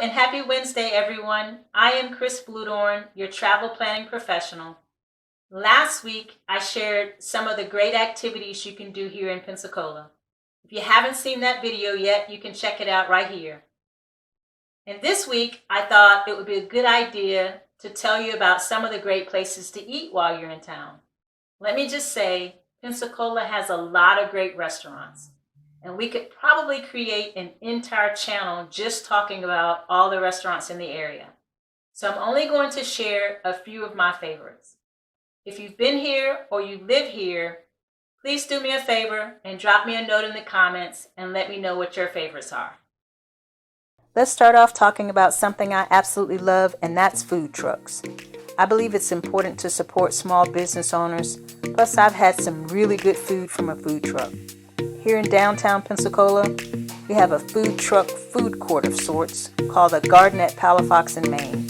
and happy Wednesday, everyone. I am Chris Bludorn, your travel planning professional. Last week, I shared some of the great activities you can do here in Pensacola. If you haven't seen that video yet, you can check it out right here. And this week, I thought it would be a good idea to tell you about some of the great places to eat while you're in town. Let me just say, Pensacola has a lot of great restaurants. And we could probably create an entire channel just talking about all the restaurants in the area. So I'm only going to share a few of my favorites. If you've been here or you live here, please do me a favor and drop me a note in the comments and let me know what your favorites are. Let's start off talking about something I absolutely love, and that's food trucks. I believe it's important to support small business owners, plus I've had some really good food from a food truck. Here in downtown Pensacola, we have a food truck food court of sorts called the Garden at Palafox in Maine.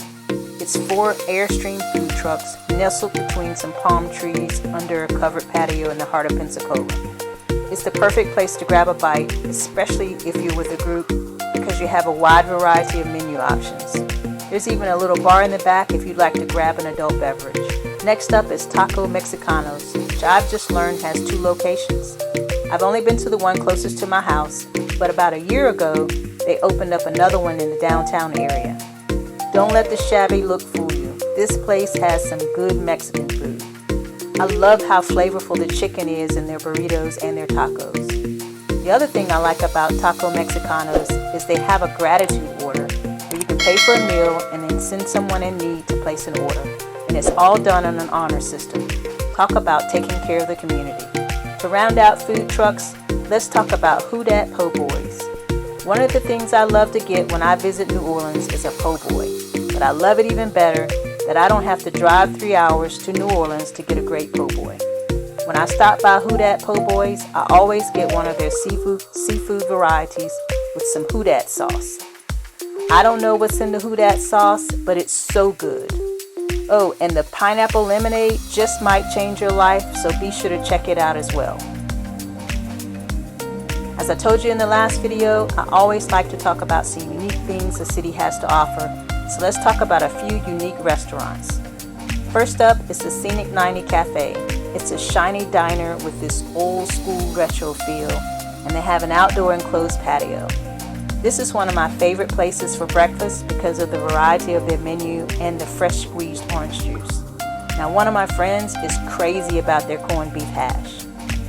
It's 4 Airstream food trucks nestled between some palm trees under a covered patio in the heart of Pensacola. It's the perfect place to grab a bite, especially if you're with a group, because you have a wide variety of menu options. There's even a little bar in the back if you'd like to grab an adult beverage. Next up is Taco Mexicanos, which I've just learned has 2 locations. I've only been to the one closest to my house, but about a year ago, they opened up another one in the downtown area. Don't let the shabby look fool you. This place has some good Mexican food. I love how flavorful the chicken is in their burritos and their tacos. The other thing I like about Taco Mexicanos is they have a gratitude order where you can pay for a meal and then send someone in need to place an order. And it's all done on an honor system. Talk about taking care of the community. To round out food trucks, let's talk about Houdat Po' Boys. One of the things I love to get when I visit New Orleans is a po' boy, but I love it even better that I don't have to drive 3 hours to New Orleans to get a great po' boy. When I stop by Houdat Po' Boys, I always get one of their seafood varieties with some Houdat sauce. I don't know what's in the Houdat sauce, but it's so good. Oh, and the pineapple lemonade just might change your life, so be sure to check it out as well. As I told you in the last video, I always like to talk about some unique things the city has to offer, so let's talk about a few unique restaurants. First up is the Scenic 90 Cafe. It's a shiny diner with this old school retro feel, and they have an outdoor enclosed patio. This is one of my favorite places for breakfast because of the variety of their menu and the fresh squeezed orange juice. Now, one of my friends is crazy about their corned beef hash.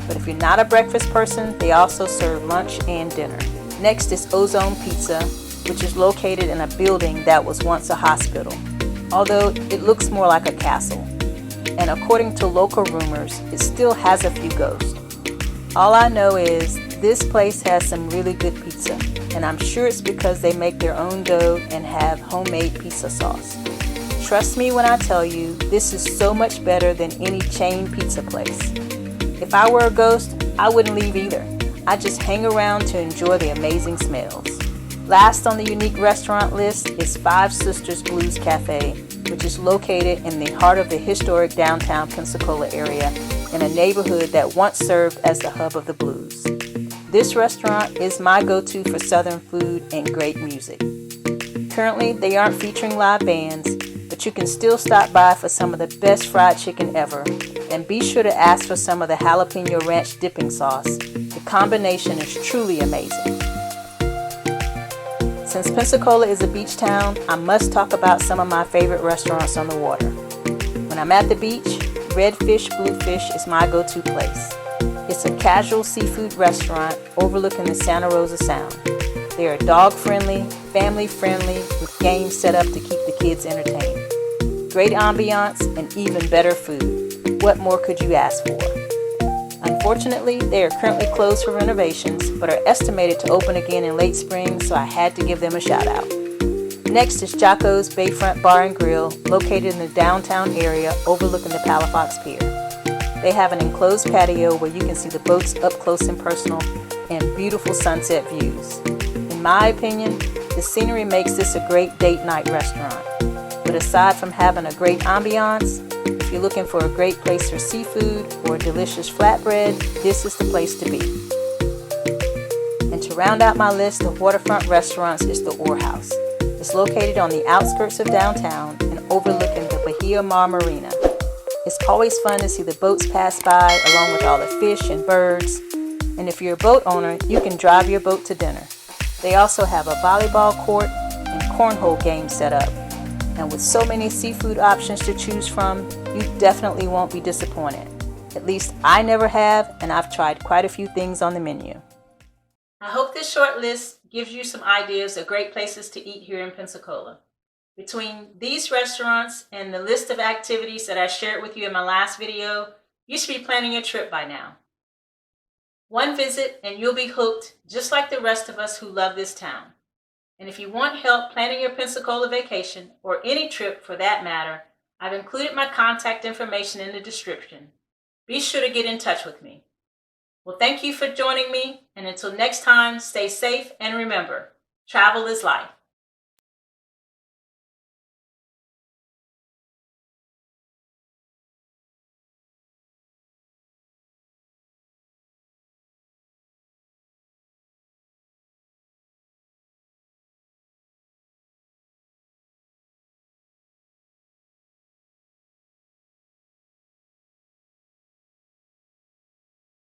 But if you're not a breakfast person, they also serve lunch and dinner. Next is Ozone Pizza, which is located in a building that was once a hospital, although it looks more like a castle. And according to local rumors, it still has a few ghosts. All I know is this place has some really good pizza, and I'm sure it's because they make their own dough and have homemade pizza sauce. Trust me when I tell you, this is so much better than any chain pizza place. If I were a ghost, I wouldn't leave either. I just hang around to enjoy the amazing smells. Last on the unique restaurant list is Five Sisters Blues Cafe, which is located in the heart of the historic downtown Pensacola area in a neighborhood that once served as the hub of the blues. This restaurant is my go-to for Southern food and great music. Currently, they aren't featuring live bands, but you can still stop by for some of the best fried chicken ever, and be sure to ask for some of the jalapeno ranch dipping sauce. The combination is truly amazing. Since Pensacola is a beach town, I must talk about some of my favorite restaurants on the water. When I'm at the beach, Redfish Bluefish is my go-to place. It's a casual seafood restaurant overlooking the Santa Rosa Sound. They are dog-friendly, family-friendly, with games set up to keep the kids entertained. Great ambiance and even better food. What more could you ask for? Unfortunately, they are currently closed for renovations, but are estimated to open again in late spring, so I had to give them a shout out. Next is Jocko's Bayfront Bar and Grill, located in the downtown area overlooking the Palafox Pier. They have an enclosed patio where you can see the boats up close and personal and beautiful sunset views. In my opinion, the scenery makes this a great date night restaurant. But aside from having a great ambiance, if you're looking for a great place for seafood or a delicious flatbread, this is the place to be. And to round out my list of waterfront restaurants is the Ore House. The is located on the outskirts of downtown and overlooking the Bahia Mar Marina. It's always fun to see the boats pass by along with all the fish and birds. And if you're a boat owner, you can drive your boat to dinner. They also have a volleyball court and cornhole game set up. And with so many seafood options to choose from, you definitely won't be disappointed. At least I never have, and I've tried quite a few things on the menu. I hope this short list gives you some ideas of great places to eat here in Pensacola. Between these restaurants and the list of activities that I shared with you in my last video, you should be planning your trip by now. One visit and you'll be hooked, just like the rest of us who love this town. And if you want help planning your Pensacola vacation, or any trip for that matter, I've included my contact information in the description. Be sure to get in touch with me. Well, thank you for joining me, and until next time, stay safe and remember, travel is life.